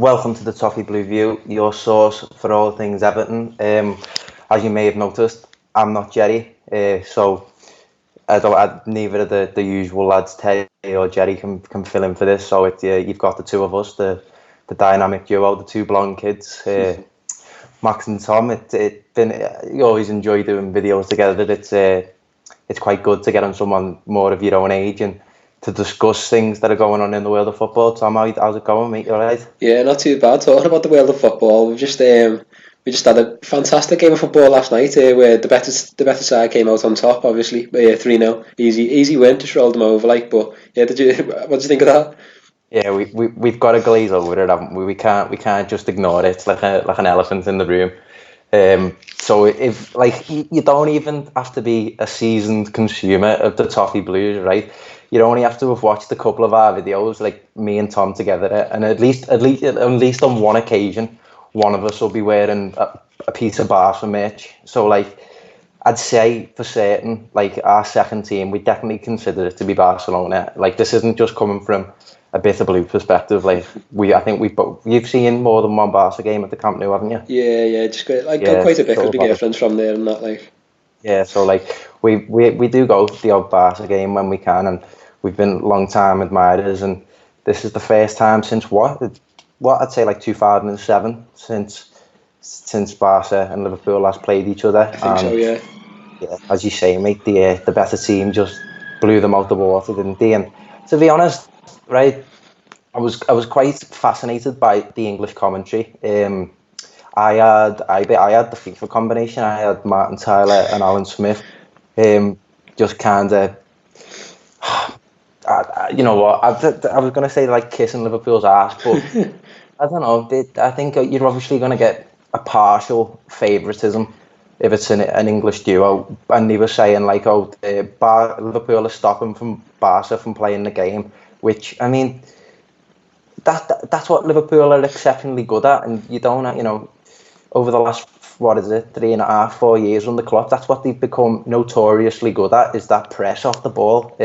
welcome to the Toffee Blue View, your source for all things Everton. As you may have noticed, I'm not Jerry, so neither of the usual lads, Terry or Jerry, can fill in for this. So you've got the two of us, the dynamic duo, the two blonde kids, Max and Tom. You always enjoy doing videos together. It's quite good to get on someone more of your own age and to discuss things that are going on in the world of football. Tom, how's it going, mate? You alright? Yeah, not too bad. Talking about the world of football, we just had a fantastic game of football last night where the better side came out on top. Obviously, 3-0, easy win, just rolled them over. But yeah, what did you think of that? Yeah, we've got to glaze over it, haven't we? We can't just ignore it. It's like an elephant in the room. So if you don't even have to be a seasoned consumer of the Toffee Blues, right? You only have to have watched a couple of our videos, like me and Tom together, and at least on one occasion, one of us will be wearing a piece of Barca merch. So I'd say for certain, our second team, we definitely consider it to be Barcelona. This isn't just coming from a bit of blue perspective. I think you've seen more than one Barca game at the Camp Nou, haven't you? Yeah, just great. Go quite a bit because we get friends from there and that. Yeah, so we do go to the odd Barca game when we can, and we've been long time admirers, and this is the first time since what I'd say 2007 since Barca and Liverpool last played each other. I think so, yeah. Yeah, as you say, mate, the better team just blew them out the water, didn't they? And to be honest, right, I was quite fascinated by the English commentary. I had the FIFA combination. I had Martin Tyler and Alan Smith. Just kind of, you know what? I was going to say kissing Liverpool's ass, but I don't know. I think you're obviously going to get a partial favouritism if it's an English duo. And they were saying Liverpool are stopping from Barca from playing the game, which I mean, that's what Liverpool are exceptionally good at, and you don't, over the last 3.5, 4 years on the clock, that's what they've become notoriously good at, is that press off the ball.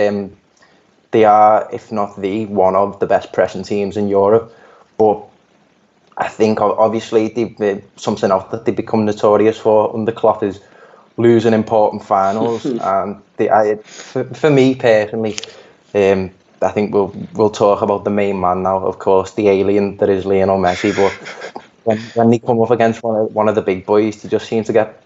They are, if not one of the best pressing teams in Europe, but I think obviously something else that they've become notorious for under Klopp is losing important finals. And for me personally, I think we'll talk about the main man now, of course, the alien that is Lionel Messi. But when they come up against one of the big boys, they just seem to get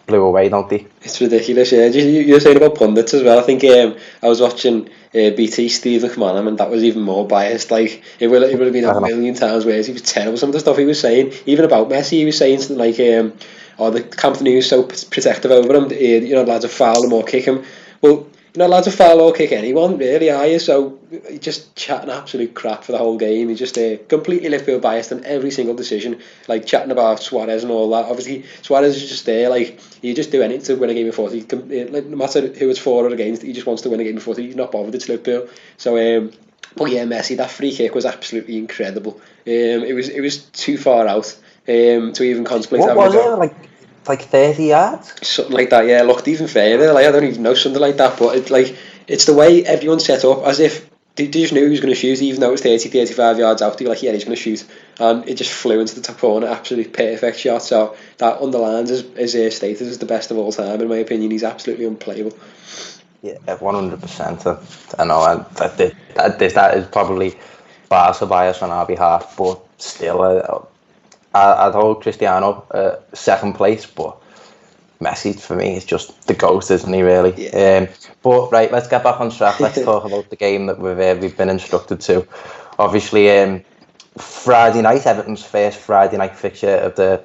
blew away, don't they? It's ridiculous, yeah. You're saying about pundits as well. I think I was watching BT Steve McManaman, and that was even more biased. It would have been a million times worse. He was terrible. Some of the stuff he was saying, even about Messi, he was saying something the Camp Nou is so protective over him. You're not allowed to foul him or kick him. Well, you're not allowed to foul or kick anyone, really, are you? So he's just chatting absolute crap for the whole game. He's just completely Liverpool biased in every single decision, chatting about Suarez and all that. Obviously, Suarez is just there, he just do anything to win a game of footy. No matter who it's for or against, he just wants to win a game of footy. He's not bothered. It's Liverpool. So, but yeah, Messi, that free kick was absolutely incredible. It was too far out to even contemplate. What was it? Like 30 yards? Something like that, yeah. It looked even further. I don't even know, something like that. But it's the way everyone's set up, as if they just knew he was going to shoot, even though it was 35 yards out. They were yeah, he's going to shoot. And it just flew into the top corner. Absolutely perfect shot. So that underlines his status as the best of all time, in my opinion. He's absolutely unplayable. Yeah, 100%. I know that is probably Barca bias on our behalf, but still, I'd hold Cristiano second place, but Messi for me is just the GOAT, isn't he? Really? Yeah. But right, let's get back on track. Let's talk about the game that we've been instructed to. Obviously, Friday night, Everton's first Friday night fixture of the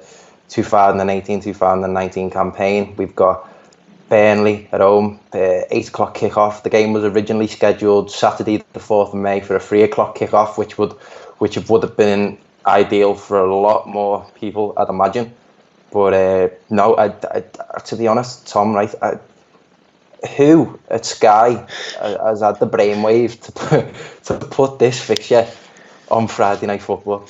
2018-2019 campaign. We've got Burnley at home, 8 o'clock kickoff. The game was originally scheduled Saturday the 4th of May for a 3 o'clock kickoff, which would have been ideal for a lot more people, I'd imagine. But no, I to be honest, Tom, right, who at Sky has had the brainwave to put this fixture on Friday Night Football?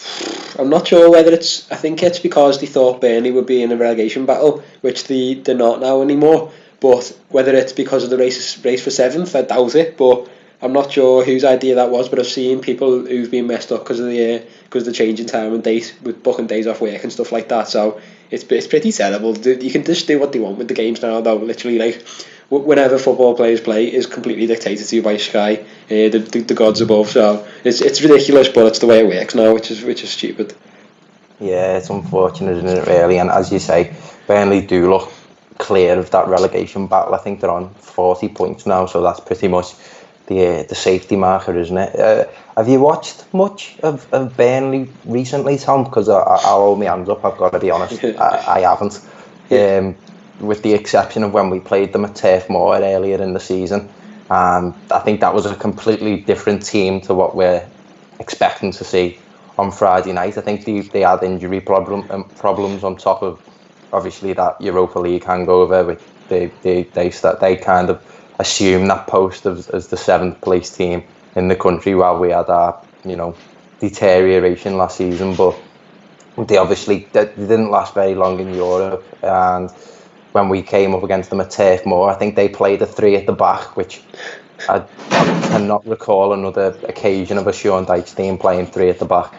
I'm not sure whether I think it's because they thought Burnley would be in a relegation battle, which they're not now anymore. But whether it's because of the race for 7th, I doubt it. But I'm not sure whose idea that was, but I've seen people who've been messed up because of the change in time and date with booking days off work and stuff like that. So it's pretty terrible. You can just do what they want with the games now, though. Literally, like whenever football players play is completely dictated to you by Sky, the gods above. So it's ridiculous, but it's the way it works now, which is stupid. Yeah, it's unfortunate, isn't it, really? And as you say, Burnley do look clear of that relegation battle. I think they're on 40 points now, so that's pretty much the safety marker, isn't it? Have you watched much of Burnley recently, Tom? Because I'll hold my hands up, I've got to be honest. I haven't. With the exception of when we played them at Turf Moor earlier in the season. I think that was a completely different team to what we're expecting to see on Friday night. I think they had injury problems on top of obviously that Europa League hangover. Which they kind of assumed that post as the 7th place team in the country while we had our deterioration last season. But they didn't last very long in Europe, and when we came up against them at Turf Moor, I think they played a 3 at the back, which I cannot recall another occasion of a Sean Dyche team playing 3 at the back.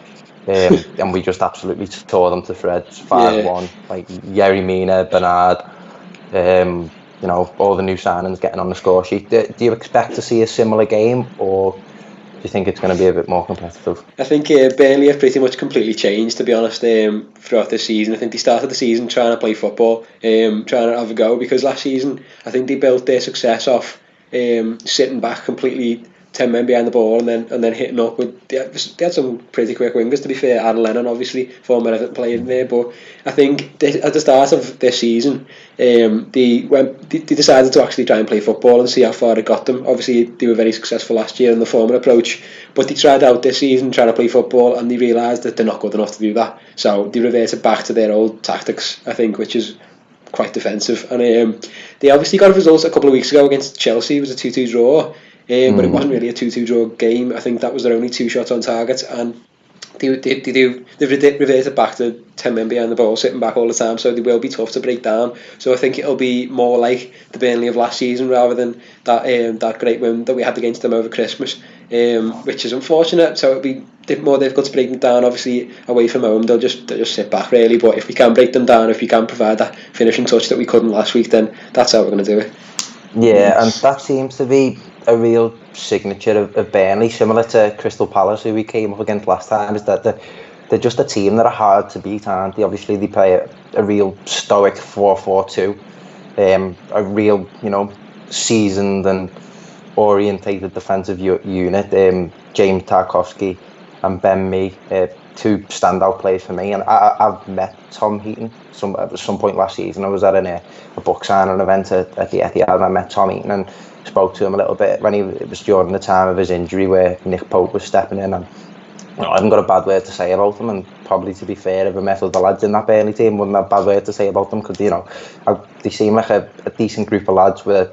And we just absolutely tore them to shreds, 5-1. Like Yerry Mina, Bernard, all the new signings getting on the score sheet. Do you expect to see a similar game, or do you think it's going to be a bit more competitive? I think Burnley have pretty much completely changed, to be honest, throughout this season. I think they started the season trying to play football, trying to have a go, because last season I think they built their success off sitting back completely, 10 men behind the ball, and then hitting up with. They had some pretty quick wingers, to be fair. Adam Lennon, obviously, former Everton player in there, but I think at the start of this season, they decided to actually try and play football and see how far it got them. Obviously, they were very successful last year in the former approach, but they tried out this season trying to play football, and they realised that they're not good enough to do that. So they reverted back to their old tactics, I think, which is quite defensive. And they obviously got a result a couple of weeks ago against Chelsea. It was a 2-2 draw. But it wasn't really a 2-2 draw game. I think that was their only 2 shots on target, and they've reverted back to 10 men behind the ball, sitting back all the time, so they will be tough to break down. So I think it'll be more like the Burnley of last season rather than that great win that we had against them over Christmas, which is unfortunate. So it'll be more difficult to break them down. Obviously away from home they'll just sit back really, but if we can break them down, if we can provide that finishing touch that we couldn't last week, then that's how we're going to do it. Yeah, and that seems to be a real signature of Burnley, similar to Crystal Palace, who we came up against last time, is that they're just a team that are hard to beat, aren't they? Obviously they play a real stoic 4-4-2, a real seasoned and orientated defensive unit. James Tarkowski and Ben Mee, 2 standout players for me. And I've met Tom Heaton at some point last season. I was at a book signing event at the Etihad, and I met Tom Heaton and spoke to him a little bit when it was during the time of his injury where Nick Pope was stepping in, and I haven't got a bad word to say about him. And probably, to be fair, if I met with the lads in that Burnley team, wouldn't have a bad word to say about them, because they seem like a decent group of lads that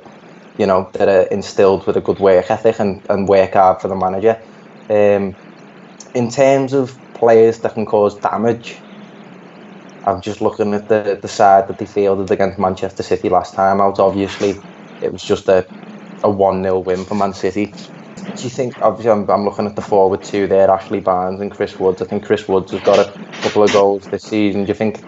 are instilled with a good work ethic and work hard for the manager. In terms of players that can cause damage, I'm just looking at the side that they fielded against Manchester City last time out. Obviously it was just a 1-0 win for Man City. Do you think, obviously I'm looking at the forward 2 there, Ashley Barnes and Chris Woods. I think Chris Woods has got a couple of goals this season. Do you think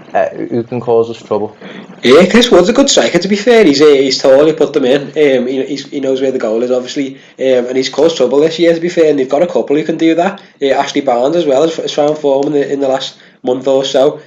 who can cause us trouble? Yeah, Chris Wood's a good striker, to be fair. He's tall, he put them in. He knows where the goal is, obviously, and he's caused trouble this year, to be fair, and they've got a couple who can do that. Ashley Barnes as well has found form in the last month or so.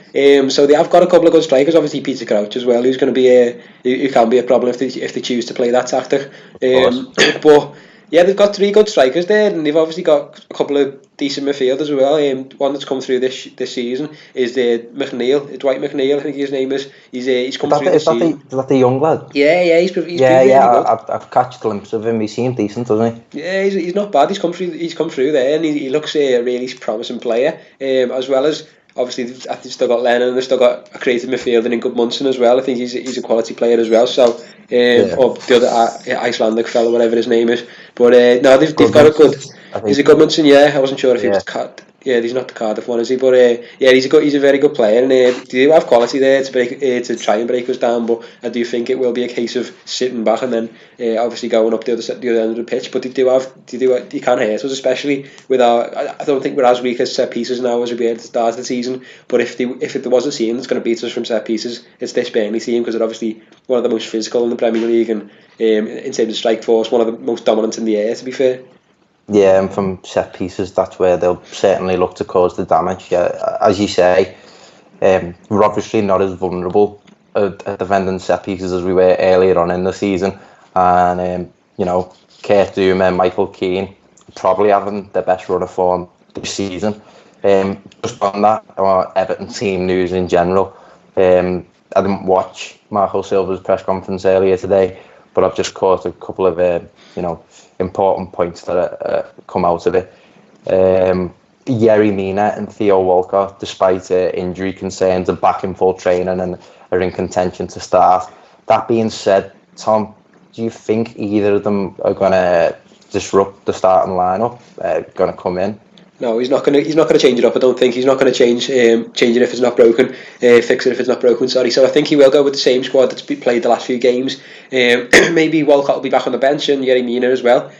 So they have got a couple of good strikers. Obviously Peter Crouch as well, who's going to be who can be a problem if they choose to play that tactic. But yeah, they've got 3 good strikers there, and they've obviously got a couple of decent midfielders as well. One that's come through this season is McNeil, Dwight McNeil, I think his name is. He's come through this season. Is that the young lad? Yeah, he's been really good. I've catched a glimpse of him. He seemed decent, doesn't he? Yeah, he's not bad. He's come through there, and he looks a really promising player. As well as, obviously, they've still got Lennon, and they've still got a creative midfielder in Gudmundsson as well. I think he's a quality player as well. So, or the other Icelandic fellow, whatever his name is. But no, they've got a good. Is it Gudmundsson? Yeah, I wasn't sure if he was cut. Yeah, he's not the Cardiff one, is he? But yeah, he's a very good player, and they do have quality there to try and break us down. But I do think it will be a case of sitting back and then obviously going up the other end of the pitch. But they can hurt us, especially with our. I don't think we're as weak as set pieces now as we were at the start of the season. But if there was a team that's going to beat us from set pieces, it's this Burnley team, because they're obviously one of the most physical in the Premier League, and in terms of strike force, one of the most dominant in the air, to be fair. Yeah, and from set pieces, that's where they'll certainly look to cause the damage. Yeah, as you say, we're obviously not as vulnerable at defending set pieces as we were earlier on in the season. And, Kurt Zouma and Michael Keane probably having the best run of form this season. Just on that, Everton team news in general, I didn't watch Marco Silva's press conference earlier today, but I've just caught a couple of, important points that come out of it. Yerry Mina and Theo Walcott, despite injury concerns, are back in full training and are in contention to start. That being said, Tom, do you think either of them are going to disrupt the starting lineup? Going to come in? No, he's not going to change it up. I don't think he's not going to change it if it's not broken. Fix it if it's not broken. Sorry. So I think he will go with the same squad that's played the last few games. Maybe Walcott will be back on the bench and Yerry Mina as well.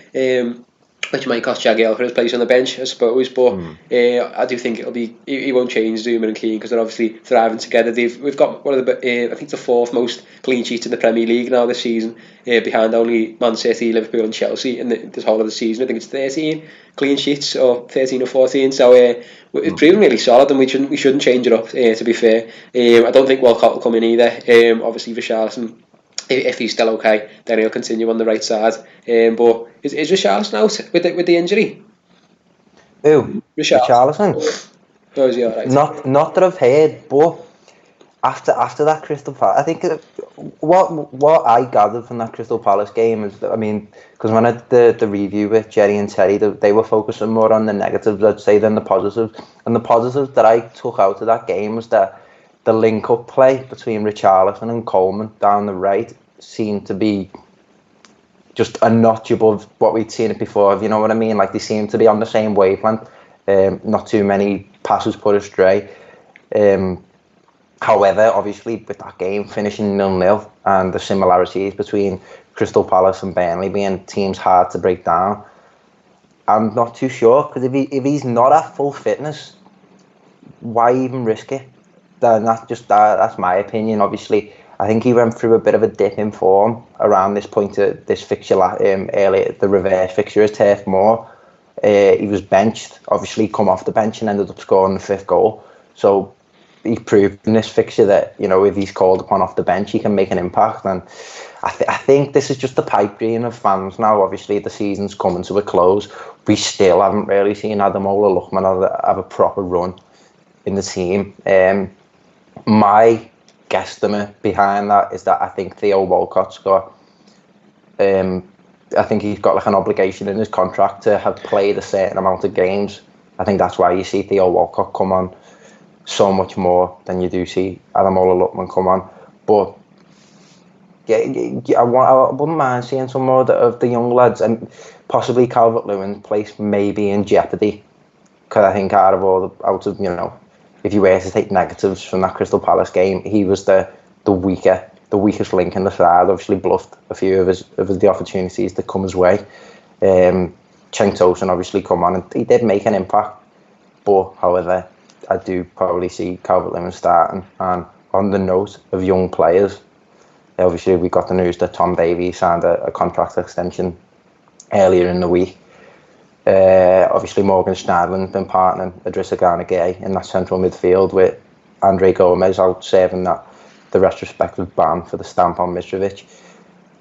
Which might cost Jagiel for his place on the bench, I suppose. But I do think he won't change Zouma and Keane, because they're obviously thriving together. We've got one of the I think the fourth most clean sheets in the Premier League now this season, behind only Man City, Liverpool and Chelsea in this whole of the season. I think it's 13 clean sheets, or 13 or 14. So it's proven really solid, and we shouldn't change it up. To be fair, I don't think Walcott will come in either. Obviously Richarlison, if he's still okay, then he'll continue on the right side. But is Richarlison out with the injury? Who? Richarlison? Oh, is he all right? Not that I've heard, but after that Crystal Palace, I think what I gathered from that Crystal Palace game is that, because when I did the review with Jerry and Terry, they were focusing more on the negatives, I'd say, than the positives. And the positives that I took out of that game was that the link-up play between Richarlison and Coleman down the right seemed to be just a notch above what we'd seen it before, if you know what I mean. Like, they seemed to be on the same wavelength. Not too many passes put astray. However, obviously, with that game finishing 0-0 and the similarities between Crystal Palace and Burnley being teams hard to break down, I'm not too sure, because if he's not at full fitness, why even risk it? That's my opinion. Obviously, I think he went through a bit of a dip in form around this point of this fixture earlier, the reverse fixture at Turf Moor. He was benched, obviously come off the bench and ended up scoring the 5th goal. So he proved in this fixture that, if he's called upon off the bench, he can make an impact. And I think this is just the pipe dream of fans now. Obviously, the season's coming to a close. We still haven't really seen Ademola Lookman have a proper run in the team. My guesstimate behind that is that I think Theo Walcott's got, I think he's got like an obligation in his contract to have played a certain amount of games. I think that's why you see Theo Walcott come on so much more than you do see Ademola Lookman come on. But I wouldn't mind seeing some more of the young lads, and possibly Calvert-Lewin's place may be in jeopardy, because I think out of if you were to take negatives from that Crystal Palace game, he was the weakest link in the side. Obviously bluffed a few of the opportunities that come his way. Cenk Tosun obviously come on, and he did make an impact. But however, I do probably see Calvert-Lewin starting. And on the note of young players, obviously we got the news that Tom Davies signed a contract extension earlier in the week. Obviously Morgan Schneiderlin's been partnering Idrissa Gana Gueye in that central midfield, with Andre Gomez out serving the retrospective ban for the stamp on Mitrovic.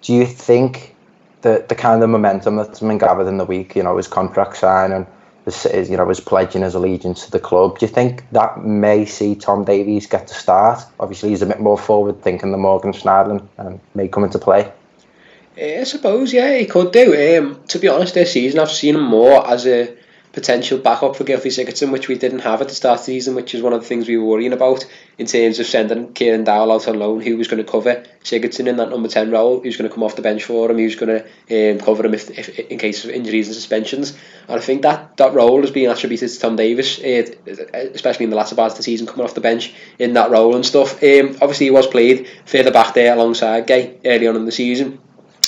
Do you think that the kind of momentum that's been gathered in the week, his contract signing, his pledging his allegiance to the club, do you think that may see Tom Davies get to start? Obviously he's a bit more forward thinking than Morgan Schneiderlin and may come into play. I suppose, yeah, he could do. To be honest, this season I've seen him more as a potential backup for Gylfi Sigurdsson, which we didn't have at the start of the season, which is one of the things we were worrying about in terms of sending Kieran Dowell out on loan. Who was going to cover Sigurdsson in that number 10 role? Who's going to come off the bench for him? Who's going to cover him if in case of injuries and suspensions? And I think that role has been attributed to Tom Davies, especially in the latter part of the season, coming off the bench in that role and stuff. Obviously, he was played further back there alongside Gay early on in the season,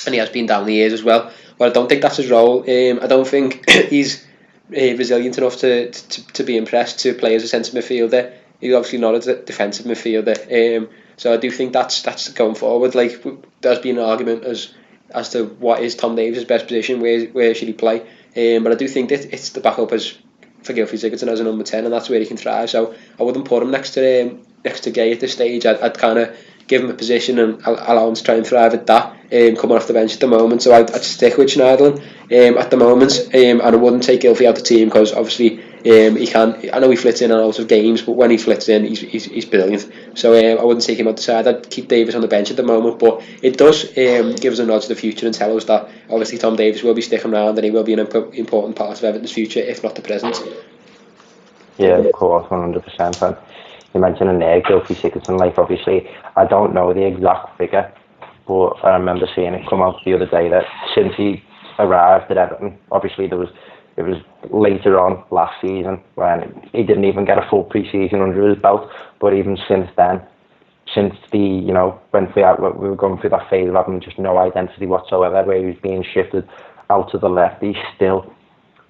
and he has been down the years as well. But I don't think that's his role. I don't think he's resilient enough to be impressed to play as a centre midfielder. He's obviously not a defensive midfielder. So I do think that's going forward. Like, there's been an argument as to what is Tom Davies' best position, where should he play. But I do think that it's the backup for Gylfi Sigurdsson as a number 10, and that's where he can thrive. So I wouldn't put him next to Gay at this stage. I'd kind of give him a position and allow him to try and thrive at that, coming off the bench at the moment. So I'd stick with Schneiderlin at the moment, and I wouldn't take Gylfi out of the team, because obviously he can. I know he flits in and out of games, but when he flits in, he's brilliant. So I wouldn't take him out the side. I'd keep Davies on the bench at the moment, but it does give us a nod to the future and tell us that obviously Tom Davies will be sticking around and he will be an important part of Everton's future, if not the present. Yeah, of course, 100%. And you mentioned in there, Gylfi Sigurdsson, like, obviously, I don't know the exact figure, but I remember seeing it come out the other day that since he arrived at Everton, obviously it was later on last season when he didn't even get a full pre-season under his belt, but even since then, since when we were going through that phase of having just no identity whatsoever, where he was being shifted out to the left, he's still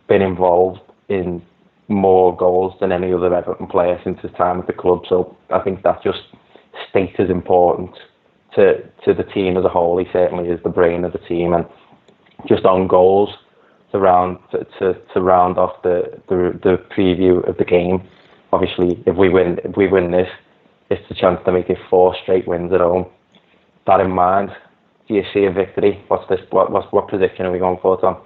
been involved in more goals than any other Everton player since his time at the club. So I think that just states his importance to the team as a whole. He certainly is the brain of the team, and just on goals to round off the preview of the game. Obviously, if we win this, it's the chance to make it 4 straight wins at home. That in mind, do you see a victory? What prediction are we going for, Tom?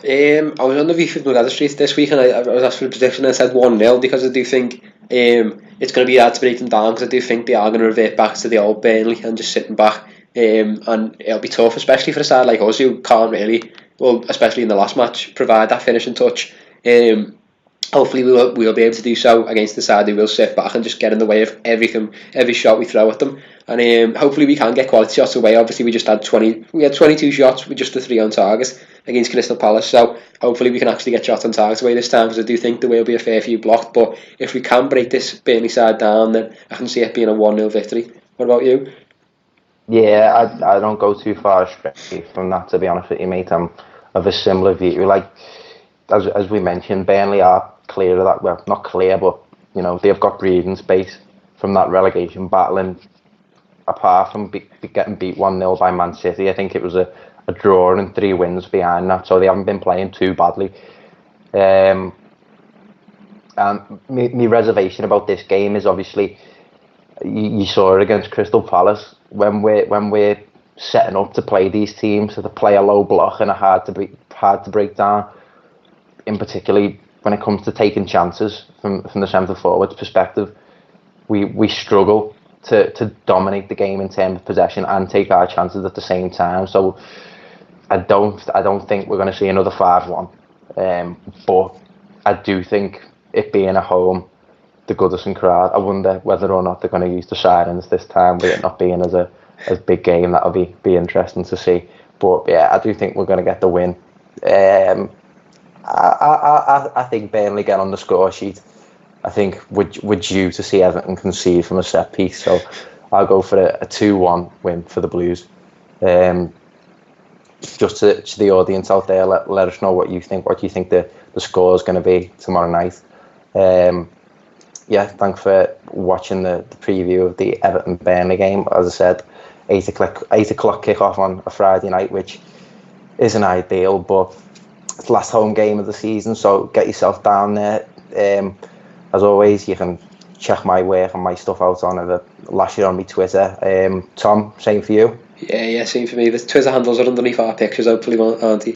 I was on the Beef with Mother Street this week, and I was asked for a prediction, and I said 1-0, because I do think it's going to be hard to break them down, because I do think they are going to revert back to the old Burnley and just sitting back, and it'll be tough, especially for a side like us who can't really, well, especially in the last match, provide that finishing touch. Hopefully we'll be able to do so against the side who will sit back and just get in the way of every shot we throw at them. And hopefully we can get quality shots away. Obviously we had 22 shots with just the 3 on target against Crystal Palace. So hopefully we can actually get shots on target away this time, because I do think there will be a fair few blocked. But if we can break this Burnley side down, then I can see it being a 1-0 victory. What about you? Yeah, I don't go too far astray from that, to be honest with you, mate. I'm of a similar view. Like, as we mentioned, Burnley are clear of that. Well, not clear, but they've got breathing space from that relegation battle. And apart from getting beat 1-0 by Man City, I think it was a draw and 3 wins behind that. So they haven't been playing too badly. And my reservation about this game is, obviously, you saw it against Crystal Palace, when we're setting up to play these teams, so to play a low block and are hard to break down, in particularly when it comes to taking chances from the centre forwards perspective. We struggle to dominate the game in terms of possession and take our chances at the same time. So I don't think we're going to see another 5-1. But I do think, it being at home, the Goodison crowd, I wonder whether or not they're going to use the sirens this time, with it not being as big game. That'll be interesting to see. But yeah, I do think we're going to get the win. I think Burnley get on the score sheet. I think we're due to see Everton concede from a set piece, so I'll go for a 2-1 win for the Blues. Just to the audience out there, let us know what you think. What do you think the score is going to be tomorrow night? Yeah, thanks for watching the preview of the Everton Burnley game. As I said, 8 o'clock kick-off on a Friday night, which isn't ideal, but it's the last home game of the season, so get yourself down there. As always, you can check my work and my stuff out on the last year on my Twitter. Tom, same for you? Yeah, same for me. The Twitter handles are underneath our pictures, hopefully, aren't they?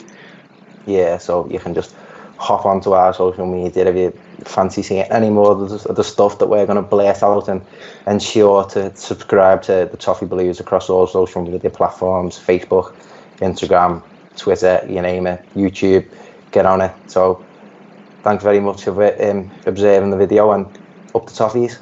Yeah, so you can just hop onto our social media if you fancy seeing any more of the stuff that we're going to blurt out, and ensure to subscribe to the Toffee Blues across all social media platforms: Facebook, Instagram, Twitter, you name it, YouTube. Get on it. So thanks very much for observing the video, and up the Toffees.